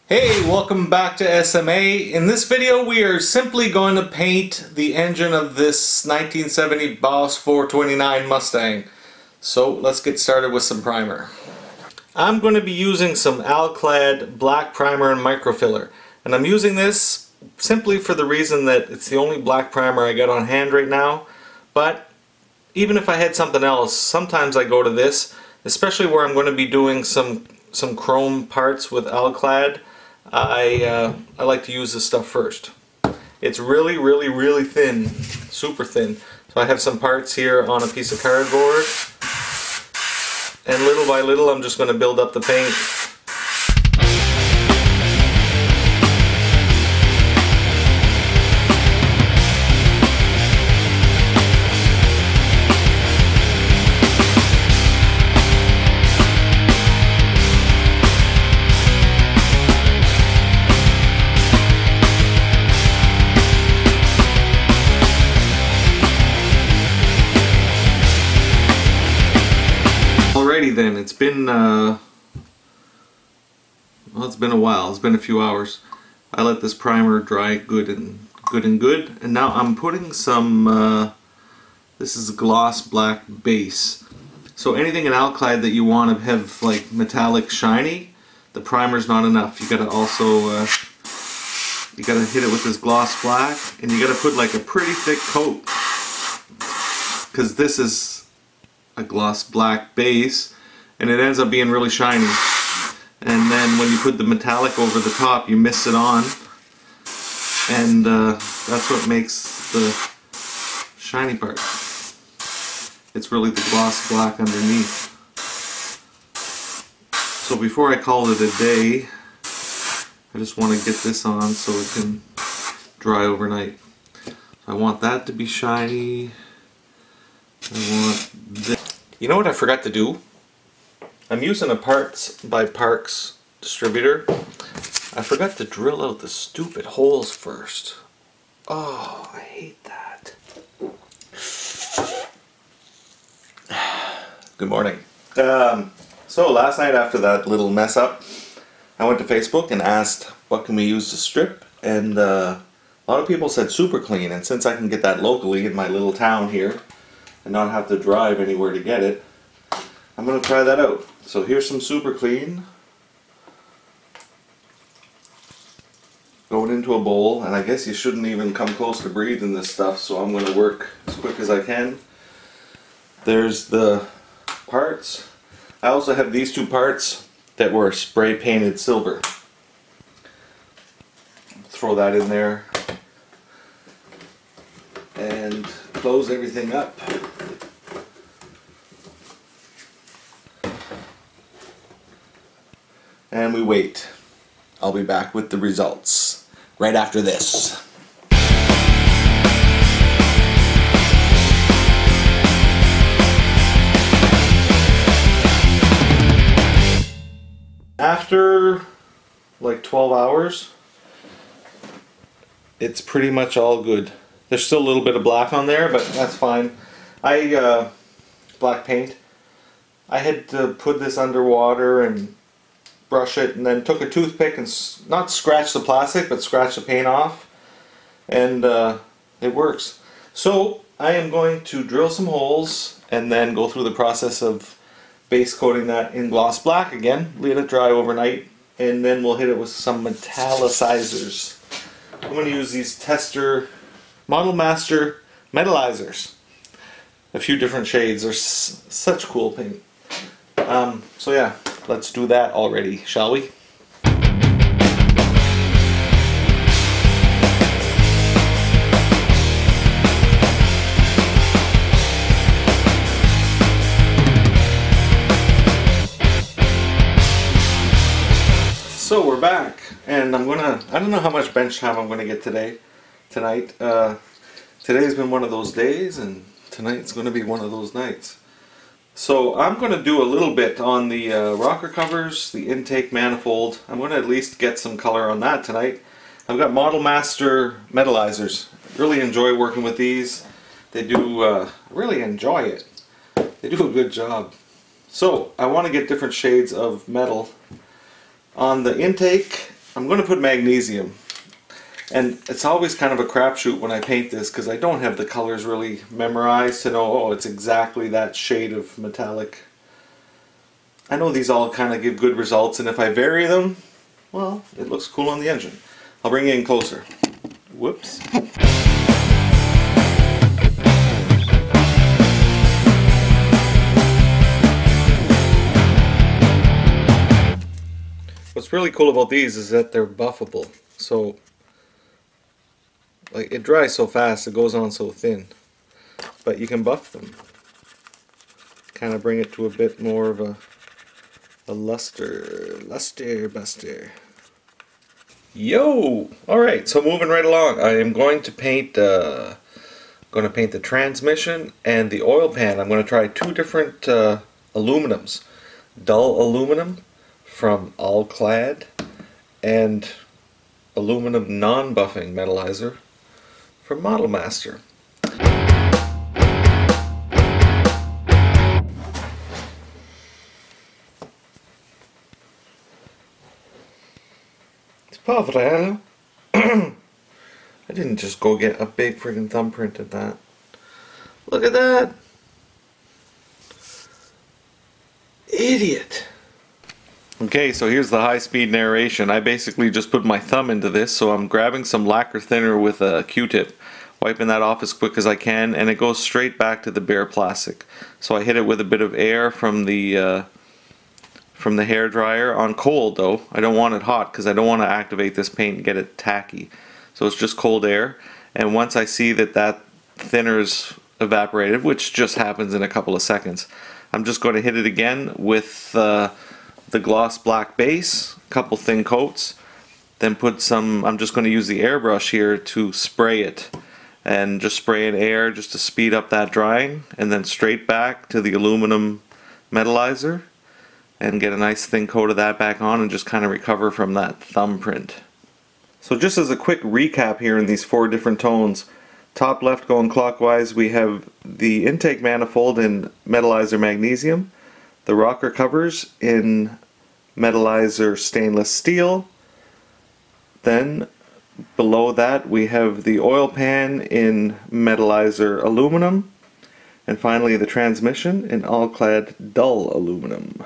Hey, welcome back to SMA. In this video we are simply going to paint the engine of this 1970 Boss 429 Mustang. So let's get started with some primer. I'm going to be using some Alclad black primer and microfiller, and I'm using this simply for the reason that it's the only black primer I got on hand right now. But even if I had something else, sometimes I go to this, especially where I'm going to be doing some chrome parts with Alclad. I like to use this stuff first. It's really thin, super thin. So I have some parts here on a piece of cardboard, and little by little I'm just going to build up the paint. Alrighty then, it's been a while. It's been a few hours. I let this primer dry good, and now I'm putting some this is gloss black base. So anything in Alclad that you want to have like metallic shiny, the primer's not enough. You gotta also you gotta hit it with this gloss black, and you gotta put like a pretty thick coat, because this is a gloss black base and it ends up being really shiny, and then when you put the metallic over the top you mist it on, and that's what makes the shiny part. It's really the gloss black underneath. So before I call it a day, I just want to get this on so it can dry overnight. I want that to be shiny. I want this. You know what I forgot to do? I'm using a Parts by Parks distributor. I forgot to drill out the stupid holes first. Oh, I hate that. Good morning. So last night after that little mess up, I went to Facebook and asked what can we use to strip, and a lot of people said Super Clean, and since I can get that locally in my little town here and not have to drive anywhere to get it, I'm going to try that out. So here's some Super Clean going into a bowl, and I guess you shouldn't even come close to breathing this stuff, so I'm going to work as quick as I can. There's the parts. I also have these two parts that were spray painted silver. Throw that in there and close everything up. And we wait. I'll be back with the results right after this. After like 12 hours, it's pretty much all good. There's still a little bit of black on there, but that's fine. Black paint. I had to put this under water and brush it, and then took a toothpick and not scratch the plastic, but scratch the paint off, and it works. So I am going to drill some holes and then go through the process of base coating that in gloss black again, let it dry overnight, and then we'll hit it with some metallicizers. I'm going to use these Tester Model Master metallizers, a few different shades. They're such cool paint. So yeah, let's do that already, shall we? So we're back, and I don't know how much bench time I'm gonna get tonight. Today's been one of those days, and tonight's gonna be one of those nights. So I'm going to do a little bit on the rocker covers, the intake manifold. I'm going to at least get some color on that tonight. I've got Model Master metallizers. Really enjoy working with these. They do, really enjoy it. They do a good job. So I want to get different shades of metal. On the intake, I'm going to put magnesium. And it's always kind of a crapshoot when I paint this because I don't have the colors really memorized to know, oh, it's exactly that shade of metallic. I know these all kind of give good results, and if I vary them, well, it looks cool on the engine. I'll bring you in closer. Whoops. What's really cool about these is that they're buffable. So, like, it dries so fast, it goes on so thin. But you can buff them. Kind of bring it to a bit more of a luster buster. Yo! Alright, so moving right along, I am going to paint the transmission and the oil pan. I'm going to try two different aluminums. Dull aluminum from All-Clad and aluminum non-buffing metallizer from Model Master. It's Pavrano. I didn't just go get a big friggin' thumbprint at that. Look at that! Idiot! Okay, so here's the high-speed narration. I basically just put my thumb into this, so I'm grabbing some lacquer thinner with a Q-tip, wiping that off as quick as I can, and it goes straight back to the bare plastic. So I hit it with a bit of air from the hair dryer on cold though. I don't want it hot because I don't want to activate this paint and get it tacky. So it's just cold air, and once I see that that thinner's evaporated, which just happens in a couple of seconds, I'm just going to hit it again with the gloss black base, a couple thin coats, then put some, I'm just going to use the airbrush here to spray it, and just spray in air just to speed up that drying, and then straight back to the aluminum metallizer and get a nice thin coat of that back on and just kind of recover from that thumbprint. So just as a quick recap here in these 4 different tones, top left going clockwise, we have the intake manifold in metallizer magnesium, the rocker covers in metallizer stainless steel, then below that we have the oil pan in metallizer aluminum, and finally the transmission in All-Clad dull aluminum.